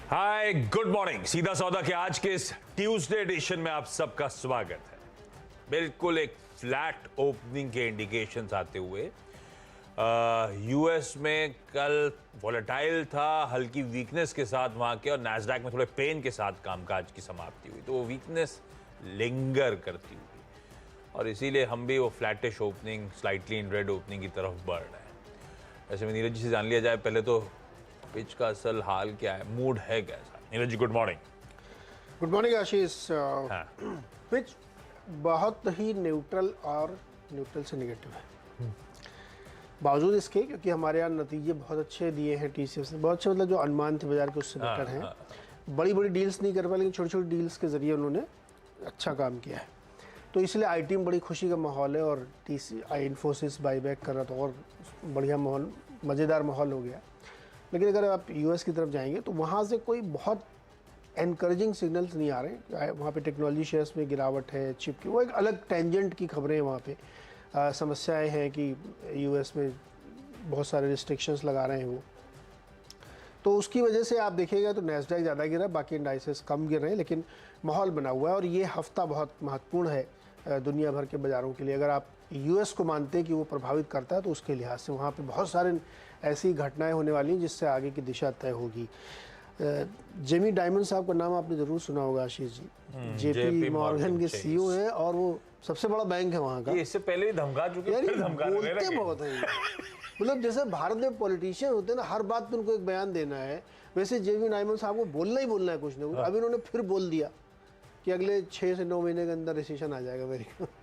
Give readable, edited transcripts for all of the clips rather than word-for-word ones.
हाय, good morning. सीधा सौदा के आज के इस ट्यूसडे एडिशन में आप सबका स्वागत है। बिल्कुल एक फ्लैट ओपनिंग के इंडिकेशंस आते हुए यूएस में कल वॉलेटाइल था, हल्की वीकनेस के साथ वहां के, और नैस्डैक में थोड़े पेन के साथ कामकाज की समाप्ति हुई। तो वो वीकनेस लिंगर करती हुई, और इसीलिए हम भी वो flattish opening, slightly in red opening की तरफ बढ़ रहे हैं। ऐसे में नीरज जी से जान लिया जाए पहले तो पिच का असल हाल क्या है, मूड है कैसा। Neeraj ji, good morning. Good morning आशीष। पिच बहुत ही न्यूट्रल और न्यूट्रल से नेगेटिव है, बावजूद इसके क्योंकि हमारे यहाँ नतीजे बहुत अच्छे दिए हैं टीसीएस ने, बहुत अच्छे मतलब जो अनुमान थे बाजार के उससे बेटर हैं। बड़ी बड़ी डील्स नहीं कर पाए, लेकिन छोटी छोटी डील्स के जरिए उन्होंने अच्छा काम किया है। तो इसलिए आईटी में बड़ी खुशी का माहौल है, और इन्फोसिस बाईबैक कर रहा था और बढ़िया माहौल, मज़ेदार माहौल हो गया। लेकिन अगर आप यूएस की तरफ जाएंगे तो वहाँ से कोई बहुत एनकरेजिंग सिग्नल्स नहीं आ रहे। वहाँ पे टेक्नोलॉजी शेयर्स में गिरावट है, चिप की, वो एक अलग टेंजेंट की खबरें हैं। वहाँ पे समस्याएं हैं कि यूएस में बहुत सारे रिस्ट्रिक्शंस लगा रहे हैं वो, तो उसकी वजह से आप देखिएगा तो नैस्डैक ज़्यादा गिरा, बाकी इंडाइसेस कम गिर रहे हैं, लेकिन माहौल बना हुआ है। और ये हफ्ता बहुत महत्वपूर्ण है दुनिया भर के बाज़ारों के लिए। अगर आप यूएस को मानते हैं कि वो प्रभावित करता है, तो उसके लिहाज से वहाँ पे बहुत सारे ऐसी घटनाएं होने वाली हैं जिससे आगे की दिशा तय होगी। जेमी डायमंड साहब का नाम आपने ज़रूर सुना होगा आशीष जी, जेपी मॉर्गन के सीईओ हैं, और वो सबसे बड़ा बैंक है वहाँ का। इससे पहले भी धमका चुके हैं, फिर धमका रहे हैं। बोलते बहुत हैं मतलब जैसे भारत में पॉलिटिशियन होते हैं ना, हर बात पे उनको एक बयान देना है, वैसे जेमी डायमंड साहब को बोलना ही बोलना है कुछ ना कुछ। अभी उन्होंने फिर बोल दिया कि अगले 6 से 9 महीने के अंदर रिसेशन आ जाएगा अमेरिका में।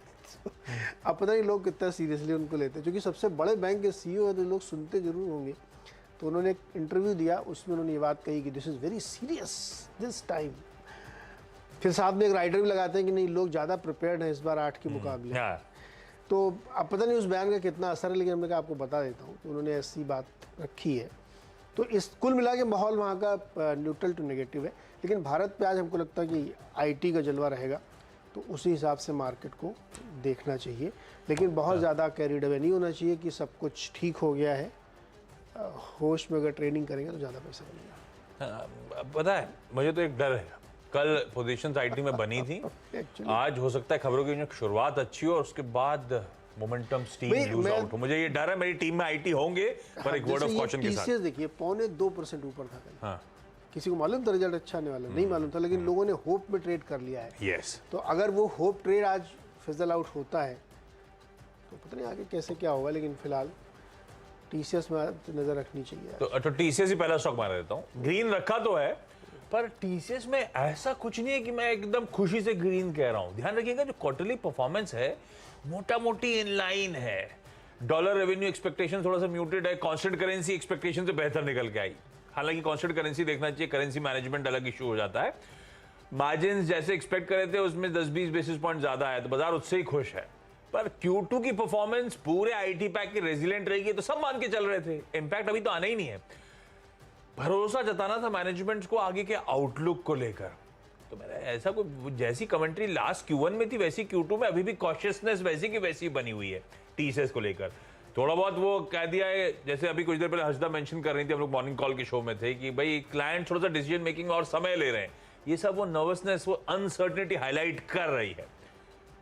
अब पता नहीं लोग कितना सीरियसली उनको लेते हैं, क्योंकि सबसे बड़े बैंक के सीईओ है तो लोग सुनते जरूर होंगे। तो उन्होंने एक इंटरव्यू दिया, उसमें उन्होंने ये बात कही कि this is very serious this time. फिर साथ में एक राइटर भी लगाते हैं कि नहीं, लोग ज़्यादा प्रिपेयर्ड हैं इस बार 8 के मुकाबले। तो अब पता नहीं उस बयान का कितना असर है, लेकिन हमने कहा आपको बता देता हूँ। तो उन्होंने ऐसी बात रखी है। तो इस कुल मिला के माहौल वहाँ का न्यूट्रल टू नेगेटिव है, लेकिन भारत पे आज हमको लगता है कि आईटी का जलवा रहेगा, तो उसी हिसाब से मार्केट को देखना चाहिए। लेकिन बहुत ज़्यादा कैरिड अवे नहीं होना चाहिए कि सब कुछ ठीक हो गया है। होश में अगर ट्रेडिंग करेंगे तो ज़्यादा पैसा बनेगा। पता है, मुझे तो एक डर है। कल पोजीशंस आईटी में बनी थी, आज हो सकता है खबरों की शुरुआत अच्छी हो और उसके बाद मोमेंटम स्टीम लूज आउट हो। मुझे ये डर है, मेरी टीम में आईटी होंगे, पर एक वर्ड ऑफ कॉशन के साथ। देखिए 0.25% ऊपर था कल। हाँ, किसी को मालूम था रिजल्ट अच्छा आने वाला, नहीं मालूम था, लेकिन लोगों ने होप में ट्रेड कर लिया है। यस, तो अगर वो होप ट्रेड आज फिजल आउट होता है तो पता नहीं आगे कैसे क्या होगा, लेकिन फिलहाल टीसीएस में नजर रखनी चाहिए। तो टीसीएस ही पहला स्टॉक मार देता हूँ। ग्रीन रखा तो है, पर टीसीएस में ऐसा कुछ नहीं है कि मैं एकदम खुशी से ग्रीन कह रहा हूं। ध्यान रखिएगा, जो क्वार्टरली परफॉर्मेंस है मोटा मोटी इन लाइन है। डॉलर रेवेन्यू एक्सपेक्टेशन थोड़ा सा म्यूटेड है, कांस्टेंट करेंसी एक्सपेक्टेशन से बेहतर निकल के आई। हालांकि कांस्टेंट करेंसी देखना चाहिए, करेंसी मैनेजमेंट अलग इशू हो जाता है। मार्जिन जैसे एक्सपेक्ट कर रहे थे उसमें 10-20 बेसिस पॉइंट ज्यादा है, तो बाजार उससे ही खुश है। पर Q2 की परफॉर्मेंस पूरे आईटी पैक की रेजिलेंट रहेगी तो सब मान के चल रहे थे। इम्पैक्ट अभी तो आना ही नहीं है। भरोसा जताना था मैनेजमेंट को आगे के आउटलुक को लेकर। तो मैंने ऐसा कोई जैसी कमेंट्री लास्ट Q1 में थी वैसी Q2 में अभी भी कॉशियसनेस वैसी की वैसी बनी हुई है टीसीएस को लेकर। थोड़ा बहुत वो कह दिया है, जैसे अभी कुछ देर पहले हर्षदा मेंशन कर रही थी, हम लोग मॉर्निंग कॉल के शो में थे, कि भाई क्लाइंट थोड़ा सा डिसीजन मेकिंग और समय ले रहे हैं। ये सब वो नर्वसनेस, वो अनसर्टेनिटी हाईलाइट कर रही है।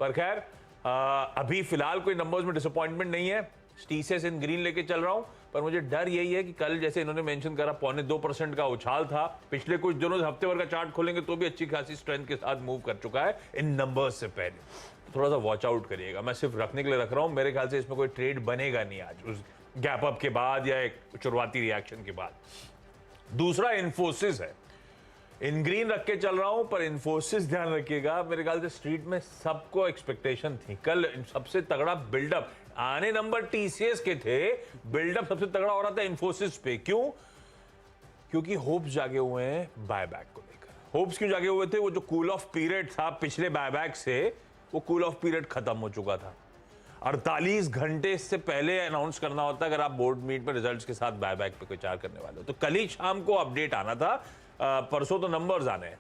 पर खैर अभी फिलहाल कोई नंबर्स में डिसअपॉइंटमेंट नहीं है। टीसीएस इन ग्रीन लेके चल रहा हूं, पर मुझे डर यही है कि कल जैसे इन्होंने मेंशन करा 0.25% का उछाल था। पिछले कुछ दिनों से हफ्ते भर का चार्ट खोलेंगे तो भी अच्छी खासी स्ट्रेंथ के साथ मूव कर चुका है इन नंबर्स से पहले। तो थोड़ा सा वॉच आउट करिएगा। मैं सिर्फ रखने के लिए रख रहा हूं, मेरे ख्याल से इसमें कोई ट्रेड बनेगा नहीं आज, उस गैप अप के बाद या एक शुरुआती रिएक्शन के बाद। दूसरा इन्फोसिस है, इन ग्रीन रख के चल रहा हूं, पर इन्फोसिस ध्यान रखिएगा, मेरे ख्याल से स्ट्रीट में सबको एक्सपेक्टेशन थी कल सबसे तगड़ा बिल्डअप आने नंबर टीसीएस के थे, बिल्डअप सबसे तगड़ा हो रहा था इन्फोसिस पे। क्यों? क्योंकि होप्स जागे हुए हैं बायबैक को लेकर। होप्स क्यों जागे हुए थे? वो जो कूल ऑफ पीरियड था पिछले बायबैक से, वो कूल ऑफ पीरियड खत्म हो चुका था। 48 घंटे से पहले अनाउंस करना होता है अगर आप बोर्ड मीट में रिजल्ट्स के साथ बायबैक पे विचार करने वाले हो। तो कल ही शाम को अपडेट आना था, परसों तो नंबर्स आने हैं।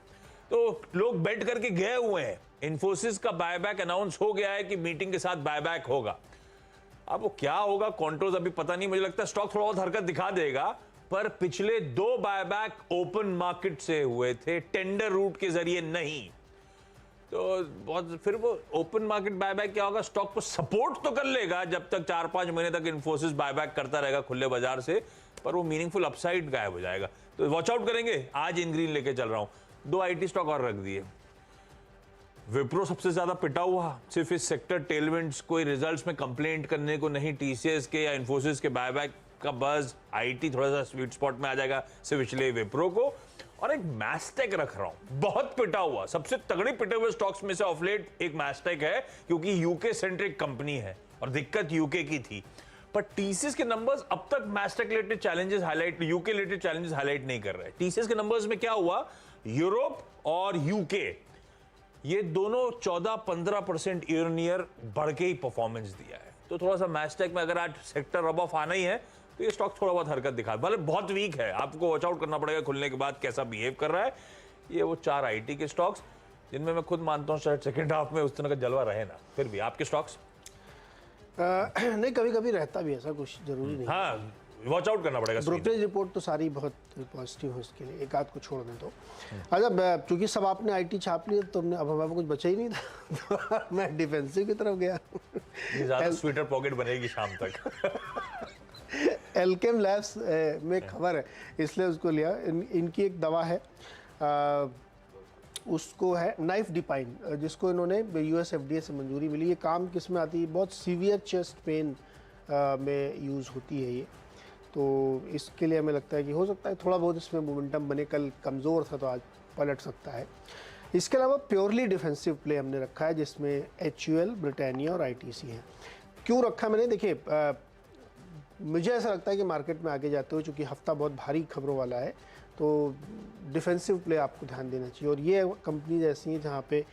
तो लोग बेट करके गए हुए हैं, इन्फोसिस का बायबैक अनाउंस हो गया है कि मीटिंग के साथ बायबैक होगा। अब वो क्या होगा, कॉन्ट्रोज अभी पता नहीं। मुझे लगता है स्टॉक थोड़ा बहुत हरकत दिखा देगा, पर पिछले 2 बायबैक ओपन मार्केट से हुए थे, टेंडर रूट के जरिए नहीं। तो बहुत फिर वो ओपन मार्केट बायबैक क्या होगा, स्टॉक को सपोर्ट तो कर लेगा जब तक 4-5 महीने तक इन्फोसिस बायबैक करता रहेगा खुले बाजार से, पर वो मीनिंगफुल अपसाइड गायब हो जाएगा। तो वॉच आउट करेंगे। आज इन ग्रीन लेके चल रहा हूं। 2 आईटी स्टॉक और रख दिए। विप्रो सबसे ज्यादा पिटा हुआ, सिर्फ इस सेक्टर टेलविंड्स, कोई रिजल्ट्स में कंप्लेंट करने को नहीं, टीसीएस के या इन्फोसिस के बायबैक का बज, आईटी थोड़ा सा स्वीट स्पॉट में आ जाएगा सिर्फ इसलिए विप्रो को। और एक मैस्टेक रख रहा हूं, बहुत पिटा हुआ, सबसे तगड़ी पिटे हुए स्टॉक्स में से ऑफ लेट एक मैस्टेक है, क्योंकि यूके सेंट्रिक कंपनी है और दिक्कत यूके की थी। पर टीसीएस के नंबर्स अब तक Mastek related challenges highlight, UK related challenges highlight नहीं कर रहे। टीसीएस के नंबर्स में क्या हुआ, यूरोप और यूके ये दोनों 14-15% ईयर ऑन ईयर बढ़ के ही परफॉर्मेंस दिया है। तो थोड़ा सा मैस्टेक में अगर आज सेक्टर रब ऑफ आना ही है तो ये स्टॉक थोड़ा बहुत हरकत दिखा, भले बहुत वीक है, आपको वॉच आउट करना पड़ेगा खुलने के बाद कैसा बिहेव कर रहा है। ये वो 4 आईटी के स्टॉक्स जिनमें मैं खुद मानता हूँ शायद सेकंड हाफ में उस तरह का जलवा रहे ना। फिर भी आपके स्टॉक्स नहीं, कभी कभी रहता भी ऐसा, कुछ जरूरी नहीं। हाँ, वॉच आउट करना पड़ेगा। ब्रोकरेज रिपोर्ट तो सारी बहुत पॉजिटिव है, उसके लिए एक आध को छोड़ दें तो। अच्छा, चूंकि सब आपने आईटी छाप लिया तो अब हमारे कुछ बचा ही नहीं था तो मैं डिफेंसिव की तरफ गया। ज्यादा स्वेटर पॉकेट बनेगी शाम तक। एल्केम लैब्स में खबर है इसलिए उसको लिया। इनकी एक दवा है, उसको है नाइफ डिपाइन, जिसको इन्होंने यूएस एफडीए से मंजूरी मिली। ये काम किस में आती है, बहुत सीवियर चेस्ट पेन में यूज़ होती है ये। तो इसके लिए हमें लगता है कि हो सकता है थोड़ा बहुत इसमें मोमेंटम बने, कल कमज़ोर था तो आज पलट सकता है। इसके अलावा प्योरली डिफेंसिव प्ले हमने रखा है, जिसमें HUL, ब्रिटानिया और ITC है। क्यों रखा मैंने, देखिए मुझे ऐसा लगता है कि मार्केट में आगे जाते हुए, चूँकि हफ्ता बहुत भारी खबरों वाला है, तो डिफेंसिव प्ले आपको ध्यान देना चाहिए। और ये कंपनीज ऐसी हैं जहाँ पे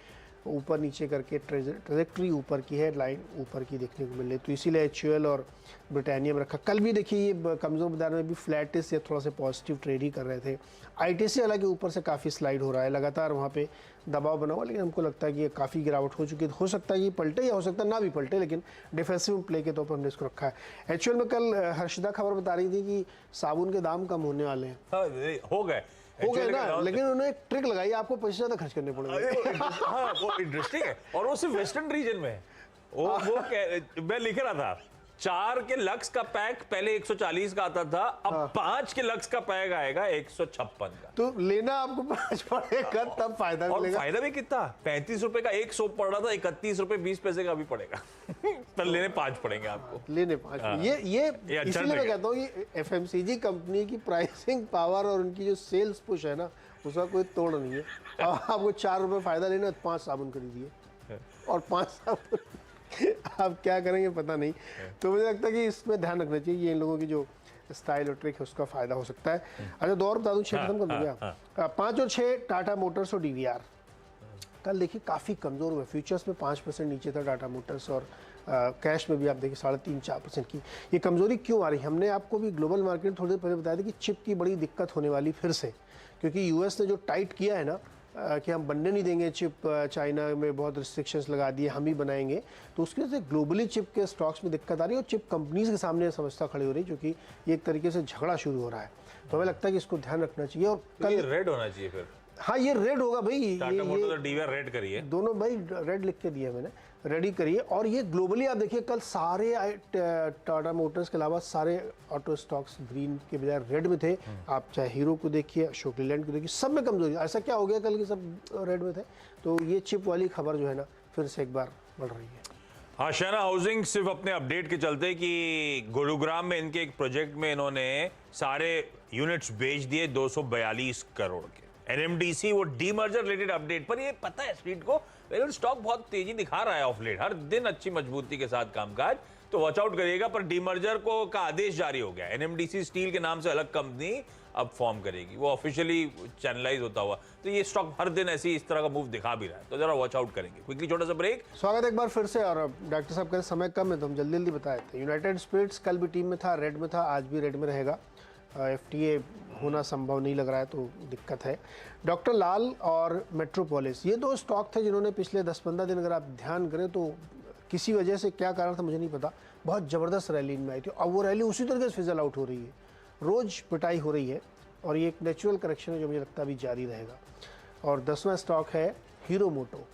ऊपर नीचे करके ट्रेजेक्ट्री ऊपर की है, लाइन ऊपर की देखने को मिल रही है, तो इसीलिए HUL और ब्रिटानिया में रखा। कल भी देखिए ये कमज़ोर बाजार में भी फ्लैटिस या थोड़ा सा पॉजिटिव ट्रेड ही कर रहे थे। ITC हालांकि ऊपर से काफ़ी स्लाइड हो रहा है, लगातार वहाँ पे दबाव बना हुआ, लेकिन हमको लगता है कि ये काफ़ी गिरावट हो चुकी है। हो सकता है कि पलटे या हो सकता है ना भी पलटे, लेकिन डिफेंसिव प्ले के तौर पर हमने इसको रखा है। HUL में कल हर्षिदा खबर बता रही थी कि साबुन के दाम कम होने वाले हैं। हो गए ना, लेकिन उन्होंने एक ट्रिक लगाई, आपको पैसे ज़्यादा खर्च करने पड़ेंगे। हाँ, वो इंटरेस्टिंग है, और वो सिर्फ वेस्टर्न रीजन में है। मैं लिख रहा था 4 के लक्स का पैक पहले 140 का आता था, अब 5 के लक्स का पैक आएगा 156 का। तो लेना आपको 5 पड़ेगा तब फायदा मिलेगा। और फायदा भी कितना, 35 रुपए का 1 सोप पड़ रहा था, 31 रुपए 20 पैसे का भी पड़ेगा। पर लेने 5 पड़ेंगे आपको, लेने 5। ये इसलिए मैं कहता हूँ कि FMCG कंपनी की प्राइसिंग पावर और उनकी जो सेल्स पुश है ना, उसका कोई तोड़ नहीं है। आपको 4 रुपए फायदा लेना, 5 साबुन खरीदिए और 5 साबुन आप क्या करेंगे पता नहीं। तो मुझे लगता है कि इसमें ध्यान रखना चाहिए, ये इन लोगों की जो स्टाइल और ट्रिक है उसका फायदा हो सकता है। अच्छा, 2 और बता दूं, 6 खत्म कर दूं क्या? 5 और 6 टाटा मोटर्स और DVR कल देखिए काफ़ी कमज़ोर हुए। फ्यूचर्स में 5% नीचे था टाटा मोटर्स, और कैश में भी आप देखिए 3.5-4% की ये कमज़ोरी क्यों आ रही है। हमने आपको भी ग्लोबल मार्केट में थोड़ी देर पहले बताया था कि चिप की बड़ी दिक्कत होने वाली फिर से, क्योंकि US ने जो टाइट किया है ना कि हम बनने नहीं देंगे चिप, चाइना में बहुत रिस्ट्रिक्शंस लगा दिए, हम ही बनाएंगे, तो उसकी वजह से ग्लोबली चिप के स्टॉक्स में दिक्कत आ रही है और चिप कंपनीज के सामने समस्या खड़ी हो रही है, क्योंकि ये एक तरीके से झगड़ा शुरू हो रहा है। तो हमें लगता है कि इसको ध्यान रखना चाहिए। और कल रेड होना चाहिए फिर। हाँ, ये रेड होगा भाई, टाटा मोटर्स और DVR रेड करिए, दोनों भाई रेड लिख के दिया मैंने, रेडी करिए। और ये ग्लोबली आप देखिए कल सारे टाटा मोटर्स के अलावा सारे ऑटो स्टॉक्स ग्रीन के बजाय रेड में थे। आप चाहे हीरो को देखिए, अशोक लीलैंड को देखिए, सब में कमजोरी। ऐसा क्या हो गया कल के सब रेड में थे? तो ये चिप वाली खबर जो है ना फिर से एक बार बढ़ रही है। आशियाना हाउसिंग सिर्फ अपने अपडेट के चलते कि गुरुग्राम में इनके एक प्रोजेक्ट में इन्होंने सारे यूनिट्स बेच दिए 242 करोड़ के। NMDC वो डीमर्जर रिलेटेड अपडेट पर, ये पता है स्ट्रीट को, स्टॉक बहुत तेजी दिखा रहा है ऑफ लेट, हर दिन अच्छी मजबूती के साथ कामकाज, तो वॉच आउट करिएगा। पर डीमर्जर को का आदेश जारी हो गया, NMDC स्टील के नाम से अलग कंपनी अब फॉर्म करेगी, वो ऑफिशियली चैनलाइज होता हुआ। तो ये स्टॉक हर दिन ऐसी इस तरह का मूव दिखा भी रहा है, तो जरा वॉच आउट करेंगे। क्विकली छोटा सा ब्रेक। स्वागत है एक बार फिर से। और डॉक्टर साहब का समय कम है तो हम जल्दी जल्दी बताए थे। यूनाइटेड स्पिरिट्स कल भी टीम में था, रेड में था, आज भी रेड में रहेगा। FTA होना संभव नहीं लग रहा है, तो दिक्कत है। डॉक्टर लाल और मेट्रोपोलिस, ये 2 स्टॉक थे जिन्होंने पिछले 10-15 दिन अगर आप ध्यान करें तो किसी वजह से, क्या कारण था मुझे नहीं पता, बहुत ज़बरदस्त रैली इनमें आई थी। अब वो रैली उसी तरीके से फिजल आउट हो रही है। रोज़ पिटाई हो रही है और ये एक नेचुरल करेक्शन है जो मुझे लगता है अभी जारी रहेगा। और 10वां स्टॉक है हीरो मोटो।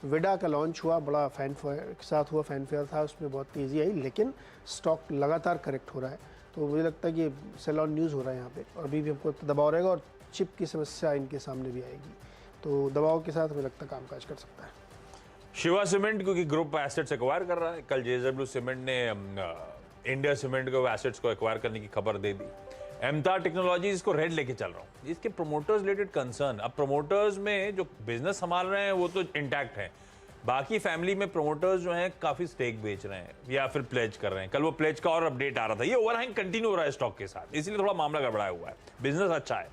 विडा का लॉन्च हुआ, बड़ा फैनफेयर के साथ हुआ, फैनफेयर था, उसमें बहुत तेज़ी आई, लेकिन स्टॉक लगातार करेक्ट हो रहा है। तो मुझे लगता है कि सेल ऑन न्यूज़ हो रहा है यहाँ पे और अभी भी हमको दबाव रहेगा और चिप की समस्या इनके सामने भी आएगी, तो दबाव के साथ मुझे लगता है कामकाज कर सकता है। शिवा सीमेंट क्योंकि ग्रुप एसेट्स एक्वायर कर रहा है, कल जेएसडब्ल्यू सीमेंट ने इंडिया सीमेंट को एसेट्स को एक्वायर करने की खबर दे दी। एमतार टेक्नोलॉजीज को रेड लेके चल रहा हूँ, इसके प्रोमोटर्स रिलेटेड कंसर्न। अब प्रोमोटर्स में जो बिजनेस संभाल रहे हैं वो तो इंटैक्ट है, बाकी फैमिली में प्रोमोटर्स जो हैं काफी स्टेक बेच रहे हैं या फिर प्लेज कर रहे हैं। कल वो प्लेज का और अपडेट आ रहा था, ये ओवरहैंग कंटिन्यू हो रहा है स्टॉक के साथ, इसलिए थोड़ा मामला गड़बड़ाया हुआ है। बिजनेस अच्छा है।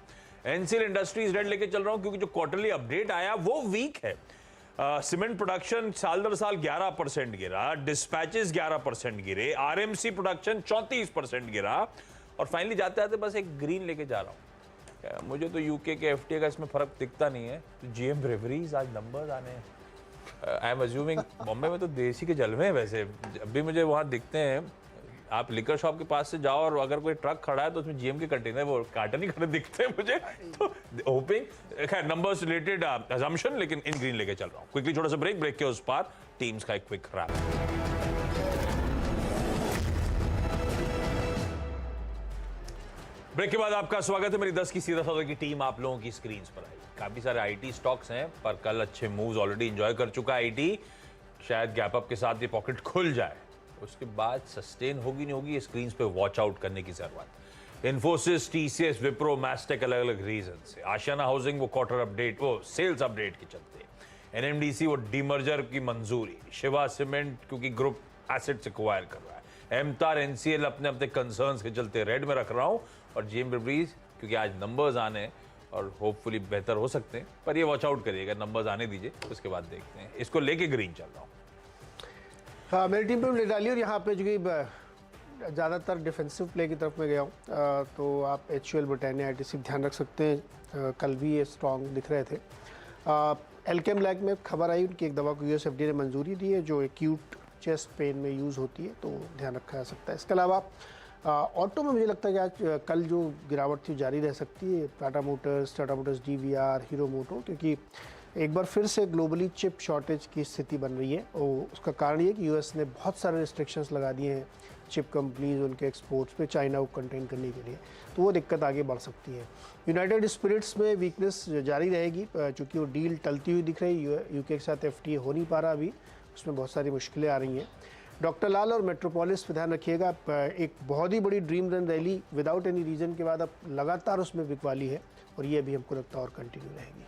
एनसीएल इंडस्ट्रीज रेड लेके चल रहा हूँ क्योंकि जो क्वार्टरली अपडेट आया वो वीक है। सीमेंट प्रोडक्शन साल दर साल 11% गिरा, डिस्पैचेस 11% गिरे, आरएमसी प्रोडक्शन 34% गिरा, और फाइनली जाते जाते बस एक ग्रीन लेके जा रहा हूँ। मुझे तो यूके के एफटीए का इसमें फर्क दिखता नहीं है। तो जीएम ब्रेवरीज आज नंबर्स आने हैं। आई एम अज्यूमिंग बॉम्बे में तो देसी के जलवे हैं वैसे, जब भी मुझे वहाँ दिखते हैं। आप लिकर शॉप के पास से जाओ और अगर कोई ट्रक खड़ा है तो उसमें जीएम के कंटेनर वो कार्टन ही खड़े दिखते हैं मुझे। तो होपिंग खैर नंबर्स रिलेटेड अजम्पशन, लेकिन इन ग्रीन लेके चल रहा हूँ। क्विकली छोटा सा ब्रेक के उस पार टीम्स का एक क्विक रैप। ब्रेक के बाद आपका स्वागत है। मेरी 10 की सीधा सौदा की टीम आप लोगों की स्क्रीन पर आई। काफी सारे आईटी स्टॉक्स हैं, पर कल अच्छे मूव्स ऑलरेडी एंजॉय कर चुका है आईटी। शायद गैप अप के साथ ये पॉकेट खुल जाए, उसके बाद सस्टेन होगी नहीं होगी, स्क्रीन पे वॉच आउट करने की जरूरत। इन्फोसिस, टीसीएस, विप्रो, मैस्टेक अलग अलग रीजन से। आशियाना हाउसिंग वो क्वार्टर अपडेट, वो सेल्स अपडेट के चलते। एनएमडीसी वो डीमर्जर की मंजूरी। शिवा सीमेंट क्योंकि ग्रुप एसेट्स एक्वायर कर रहा है। एमतार, एनसीएल अपने अपने कंसर्न्स के चलते रेड में रख रहा हूं, और जीएम ब्रेवरीज क्योंकि आज नंबर्स आने हैं और होपफुली बेहतर हो सकते हैं, पर ये वॉच आउट करिएगा, नंबर्स आने दीजिए, उसके बाद देखते हैं। इसको लेके ग्रीन चल रहा हूँ। हाँ, मेरी टीम पे ले डाली और यहाँ पे जो कि ज़्यादातर डिफेंसिव प्ले की तरफ में गया हूँ, तो आप HUL, ब्रिटानिया, ITC ध्यान रख सकते हैं। कल भी ये स्ट्रॉन्ग दिख रहे थे। एल्केम लैग में खबर आई उनकी एक दवा को US FDA ने मंजूरी दी है जो एक्यूट चेस्ट पेन में यूज़ होती है, तो ध्यान रखा जा सकता है। इसके अलावा ऑटो में मुझे लगता है कि आज कल जो गिरावट थी जारी रह सकती है। टाटा मोटर्स DVR, हीरो मोटो, क्योंकि एक बार फिर से ग्लोबली चिप शॉर्टेज की स्थिति बन रही है और उसका कारण ये कि US ने बहुत सारे रिस्ट्रिक्शंस लगा दिए हैं चिप कंपनीज उनके एक्सपोर्ट्स पे चाइना को कंटेन करने के लिए, तो वो दिक्कत आगे बढ़ सकती है। यूनाइटेड स्पिरिट्स में वीकनेस जारी रहेगी चूँकि वो डील टलती हुई दिख रही है। यूके के साथ FTA हो नहीं पा रहा अभी, उसमें बहुत सारी मुश्किलें आ रही हैं। डॉक्टर लाल और मेट्रोपोलिस पे ध्यान रखिएगा। एक बहुत ही बड़ी dream run rally without any reason के बाद अब लगातार उसमें बिकवाली है और ये भी हमको लगता है और कंटिन्यू रहेगी।